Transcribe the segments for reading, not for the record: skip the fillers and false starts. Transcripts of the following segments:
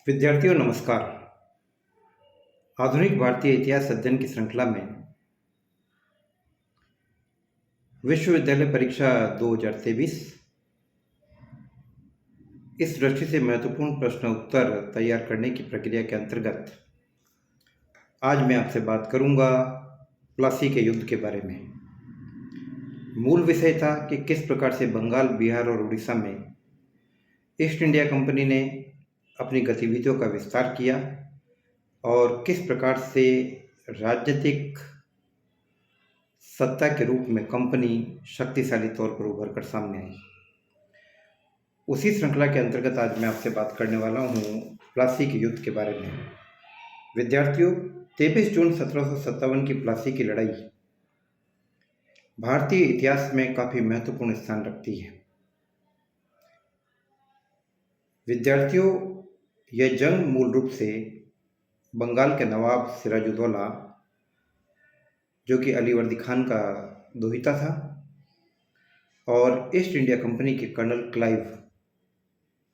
विद्यार्थियों नमस्कार। आधुनिक भारतीय इतिहास अध्ययन की श्रृंखला में विश्वविद्यालय परीक्षा 2023 इस दृष्टि से महत्वपूर्ण प्रश्न उत्तर तैयार करने की प्रक्रिया के अंतर्गत आज मैं आपसे बात करूंगा प्लासी के युद्ध के बारे में। मूल विषय था कि किस प्रकार से बंगाल, बिहार और उड़ीसा में ईस्ट इंडिया कंपनी ने अपनी गतिविधियों का विस्तार किया और किस प्रकार से राजनीतिक सत्ता के रूप में कंपनी शक्तिशाली तौर पर उभर कर सामने आई। उसी श्रृंखला के अंतर्गत आज मैं आपसे बात करने वाला हूँ प्लासी के युद्ध के बारे में। विद्यार्थियों, 23 जून 1757 की प्लासी की लड़ाई भारतीय इतिहास में काफ़ी महत्वपूर्ण स्थान रखती है। विद्यार्थियों, यह जंग मूल रूप से बंगाल के नवाब सिराजुद्दौला, जो कि अलीवर्दी खान का दोहिता था, और ईस्ट इंडिया कंपनी के कर्नल क्लाइव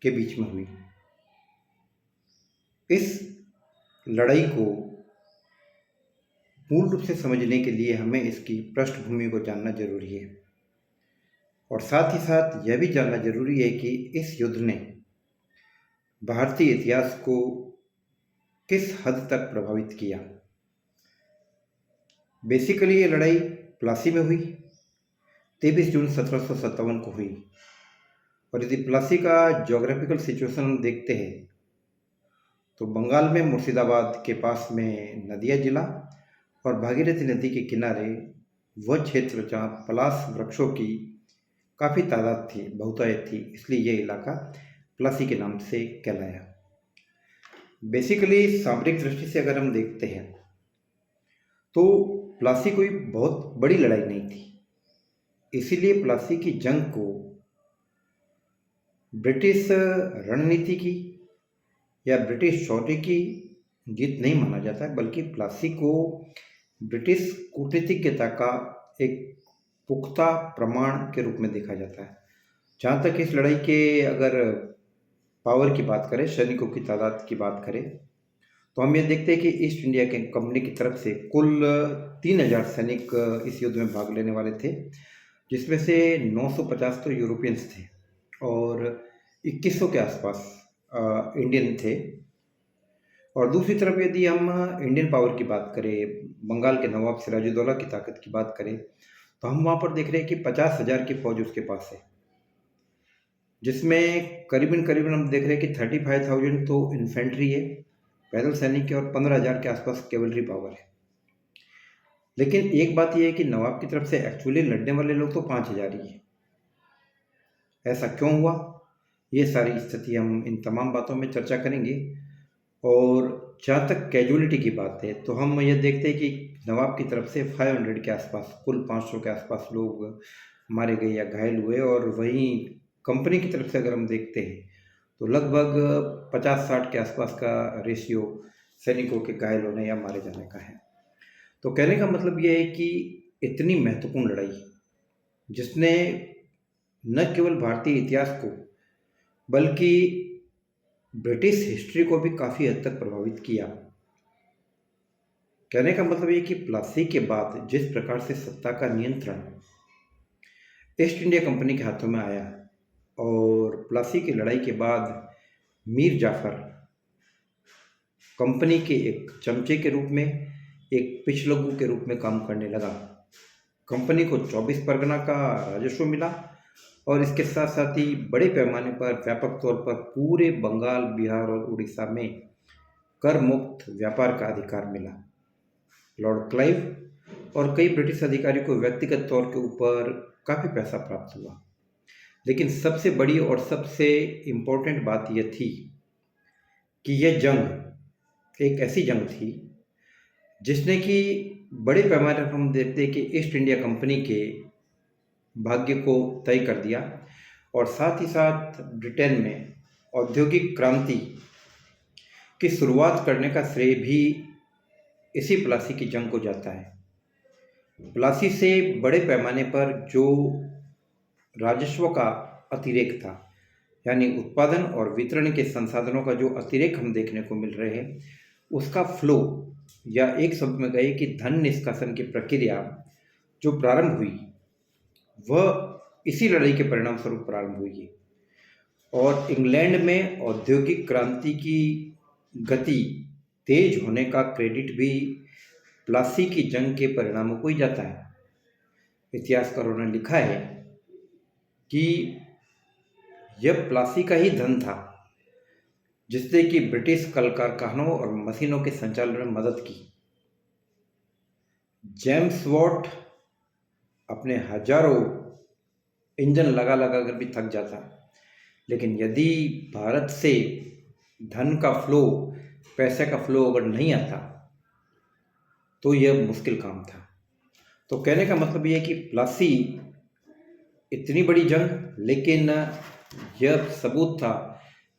के बीच में हुई। इस लड़ाई को मूल रूप से समझने के लिए हमें इसकी पृष्ठभूमि को जानना जरूरी है और साथ ही साथ यह भी जानना जरूरी है कि इस युद्ध ने भारतीय इतिहास को किस हद तक प्रभावित किया। बेसिकली ये लड़ाई प्लासी में हुई, 23 जून 1757 को हुई। और यदि प्लासी का ज्योग्राफिकल सिचुएशन हम देखते हैं तो बंगाल में मुर्शिदाबाद के पास में नदिया जिला और भागीरथी नदी के किनारे वह क्षेत्र जहाँ पलास वृक्षों की काफ़ी तादाद थी, बहुतायत थी, इसलिए यह इलाका प्लासी के नाम से कहलाया। बेसिकली सामरिक दृष्टि से अगर हम देखते हैं तो प्लासी कोई बहुत बड़ी लड़ाई नहीं थी, इसीलिए प्लासी की जंग को ब्रिटिश रणनीति की या ब्रिटिश शौर्य की जीत नहीं माना जाता है, बल्कि प्लासी को ब्रिटिश कूटनीतिज्ञता का एक पुख्ता प्रमाण के रूप में देखा जाता है। जहाँ तक इस लड़ाई के अगर पावर की बात करें, सैनिकों की तादाद की बात करें, तो हम ये देखते हैं कि ईस्ट इंडिया के कंपनी की तरफ से कुल 3000 सैनिक इस युद्ध में भाग लेने वाले थे, जिसमें से 950 तो यूरोपियंस थे और 2100 के आसपास इंडियन थे। और दूसरी तरफ यदि हम इंडियन पावर की बात करें, बंगाल के नवाब सिराजुद्दौला की ताकत की बात करें, तो हम वहाँ पर देख रहे हैं कि 50,000 की फौज उसके पास है, जिसमें करीबन हम देख रहे हैं कि 35,000 तो इन्फेंट्री है, पैदल सैनिक है, और 15,000 के आसपास कैवलरी पावर है। लेकिन एक बात यह है कि नवाब की तरफ से एक्चुअली लड़ने वाले लोग तो 5,000 ही है। ऐसा क्यों हुआ, ये सारी स्थिति हम इन तमाम बातों में चर्चा करेंगे। और जहाँ तक कैजुअलिटी की बात है तो हम यह देखते हैं कि नवाब की तरफ से 500 के आसपास, कुल 500 के आसपास लोग मारे गए या घायल हुए, और वहीं कंपनी की तरफ से अगर हम देखते हैं तो लगभग 50-60 के आसपास का रेशियो सैनिकों के घायल होने या मारे जाने का है। तो कहने का मतलब यह है कि इतनी महत्वपूर्ण लड़ाई, जिसने न केवल भारतीय इतिहास को बल्कि ब्रिटिश हिस्ट्री को भी काफ़ी हद तक प्रभावित किया। कहने का मतलब ये कि प्लासी के बाद जिस प्रकार से सत्ता का नियंत्रण ईस्ट इंडिया कंपनी के हाथों में आया और प्लासी की लड़ाई के बाद मीर जाफर कंपनी के एक चमचे के रूप में, एक पिछलग्गू के रूप में काम करने लगा। कंपनी को 24 परगना का राजस्व मिला और इसके साथ साथ ही बड़े पैमाने पर व्यापक तौर पर पूरे बंगाल, बिहार और उड़ीसा में कर मुक्त व्यापार का अधिकार मिला। लॉर्ड क्लाइव और कई ब्रिटिश अधिकारियों को व्यक्तिगत तौर के ऊपर काफ़ी पैसा प्राप्त हुआ। लेकिन सबसे बड़ी और सबसे इम्पोर्टेंट बात यह थी कि यह जंग एक ऐसी जंग थी जिसने कि बड़े पैमाने पर हम देखते हैं कि ईस्ट इंडिया कंपनी के भाग्य को तय कर दिया, और साथ ही साथ ब्रिटेन में औद्योगिक क्रांति की शुरुआत करने का श्रेय भी इसी प्लासी की जंग को जाता है। प्लासी से बड़े पैमाने पर जो राजस्व का अतिरेक था, यानी उत्पादन और वितरण के संसाधनों का जो अतिरेक हम देखने को मिल रहे हैं, उसका फ्लो, या एक शब्द में कहे कि धन निष्कासन की प्रक्रिया जो प्रारंभ हुई, वह इसी लड़ाई के परिणाम स्वरूप प्रारंभ हुई है। और इंग्लैंड में औद्योगिक क्रांति की गति तेज होने का क्रेडिट भी प्लासी की जंग के परिणामों को ही जाता है। इतिहासकारों ने लिखा है कि यह प्लासी का ही धन था जिसने कि ब्रिटिश कल कारखानों और मशीनों के संचालन में मदद की। जेम्स वॉट अपने हजारों इंजन लगा लगा कर भी थक जाता, लेकिन यदि भारत से धन का फ्लो, पैसे का फ्लो अगर नहीं आता तो यह मुश्किल काम था। तो कहने का मतलब यह है कि प्लासी इतनी बड़ी जंग, लेकिन यह सबूत था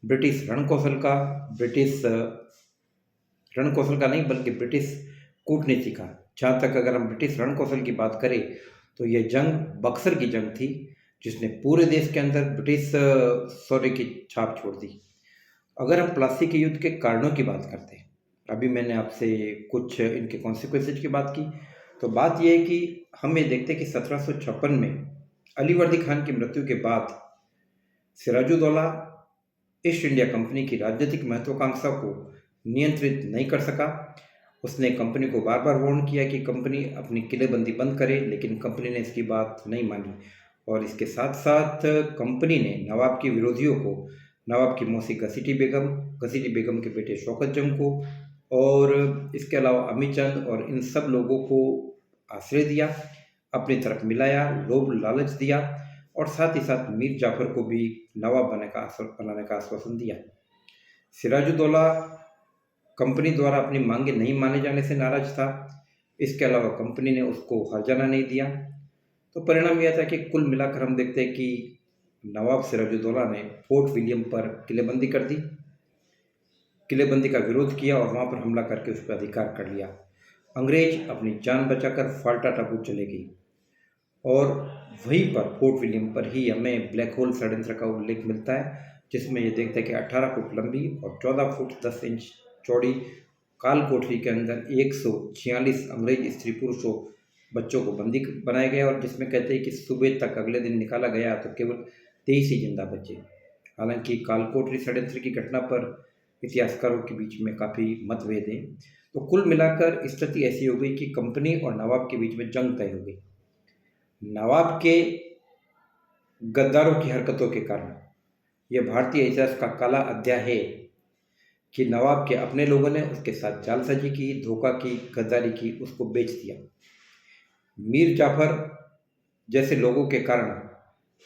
ब्रिटिश रणकौशल का, ब्रिटिश रणकौशल का नहीं बल्कि ब्रिटिश कूटनीति का। जहाँ तक अगर हम ब्रिटिश रणकौशल की बात करें तो यह जंग बक्सर की जंग थी जिसने पूरे देश के अंदर ब्रिटिश शौर्य की छाप छोड़ दी। अगर हम प्लासी के युद्ध के कारणों की बात करते हैं, अभी मैंने आपसे कुछ इनके कॉन्सिक्वेंसेज की बात की, तो बात यह है कि हम ये देखते हैं कि 1756 में अलीवर्दी खान की मृत्यु के बाद सिराजुद्दौला ईस्ट इंडिया कंपनी की राजनीतिक महत्वाकांक्षा को नियंत्रित नहीं कर सका। उसने कंपनी को बार बार वार्न किया कि कंपनी अपनी किलेबंदी बंद करे, लेकिन कंपनी ने इसकी बात नहीं मानी। और इसके साथ साथ कंपनी ने नवाब के विरोधियों को, नवाब की मौसी घसीटी बेगम के बेटे शौकत जंग को, और इसके अलावा अमीचंद और इन सब लोगों को आश्रय दिया, अपनी तरफ मिलाया, लोभ लालच दिया, और साथ ही साथ मीर जाफर को भी नवाब बनाने का आश्वासन दिया। सिराजुद्दौला कंपनी द्वारा अपनी मांगे नहीं माने जाने से नाराज था। इसके अलावा कंपनी ने उसको हर्जाना नहीं दिया। तो परिणाम यह था कि कुल मिलाकर हम देखते हैं कि नवाब सिराजुद्दौला ने फोर्ट विलियम पर किलेबंदी कर दी, किलेबंदी का विरोध किया और वहाँ पर हमला करके उस पर अधिकार कर लिया। अंग्रेज अपनी जान बचाकर फाल्टा टापू चले गई, और वहीं पर फोर्ट विलियम पर ही हमें ब्लैक होल षड्यंत्र का उल्लेख मिलता है, जिसमें ये देखते हैं कि 18 फुट लंबी और 14 फुट 10 इंच चौड़ी काल कोठरी के अंदर 146 अंग्रेज स्त्री पुरुषों बच्चों को बंदी बनाया गया, और जिसमें कहते हैं कि सुबह तक अगले दिन निकाला गया तो केवल 23 ही जिंदा बचे। हालांकि कालकोठरी षड्यंत्र की घटना पर इतिहासकारों के बीच में काफ़ी मतभेद हैं। तो कुल मिलाकर स्थिति ऐसी हो गई कि कंपनी और नवाब के बीच में जंग तय हो गई। नवाब के गद्दारों की हरकतों के कारण यह भारतीय इतिहास का काला अध्याय है कि नवाब के अपने लोगों ने उसके साथ जालसाजी की, धोखा की, गद्दारी की, उसको बेच दिया। मीर जाफर जैसे लोगों के कारण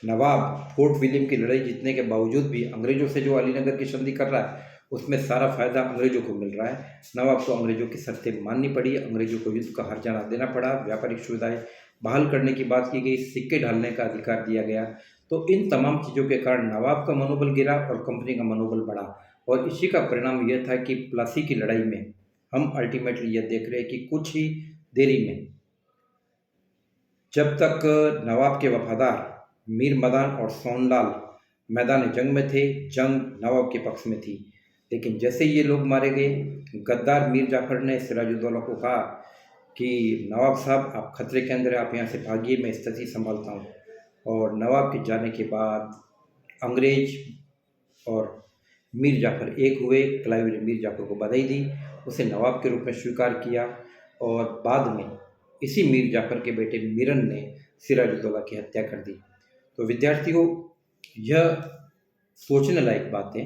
नवाब फोर्ट विलियम की लड़ाई जीतने के बावजूद भी अंग्रेजों से जो अलीनगर की संधि कर रहा है उसमें सारा फायदा अंग्रेजों को मिल रहा है। नवाब को अंग्रेजों की शर्तें माननी पड़ी, अंग्रेजों को युद्ध का हर्जाना देना पड़ा, व्यापारिक सुविधाएं बहाल करने की बात की गई, सिक्के ढालने का अधिकार दिया गया। तो इन तमाम चीज़ों के कारण नवाब का मनोबल गिरा और कंपनी का मनोबल बढ़ा, और इसी का परिणाम यह था कि प्लासी की लड़ाई में हम अल्टीमेटली यह देख रहे हैं कि कुछ ही देरी में, जब तक नवाब के वफादार मीर मदान और सोनलाल मैदान जंग में थे, जंग नवाब के पक्ष में थी। लेकिन जैसे ये लोग मारे गए, गद्दार मीर जाफर ने सिराजुद्दौला को कहा कि नवाब साहब आप खतरे के अंदर, आप यहाँ से भागिए, मैं स्थिति संभालता हूँ। और नवाब के जाने के बाद अंग्रेज और मीर जाफर एक हुए। क्लाइव ने मीर जाफर को बधाई दी, उसे नवाब के रूप में स्वीकार किया, और बाद में इसी मीर जाफर के बेटे मीरन ने सिराजुद्दौला की हत्या कर दी। तो विद्यार्थियों, यह सोचने लायक बात है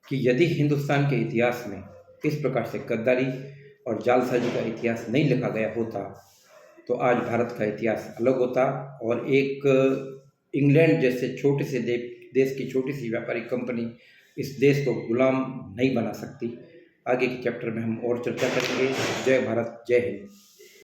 कि यदि हिंदुस्तान के इतिहास में इस प्रकार से गद्दारी और जालसाजी का इतिहास नहीं लिखा गया होता तो आज भारत का इतिहास अलग होता, और एक इंग्लैंड जैसे छोटे से देश की छोटी सी व्यापारिक कंपनी इस देश को गुलाम नहीं बना सकती। आगे के चैप्टर में हम और चर्चा करेंगे। जय भारत, जय हिंद।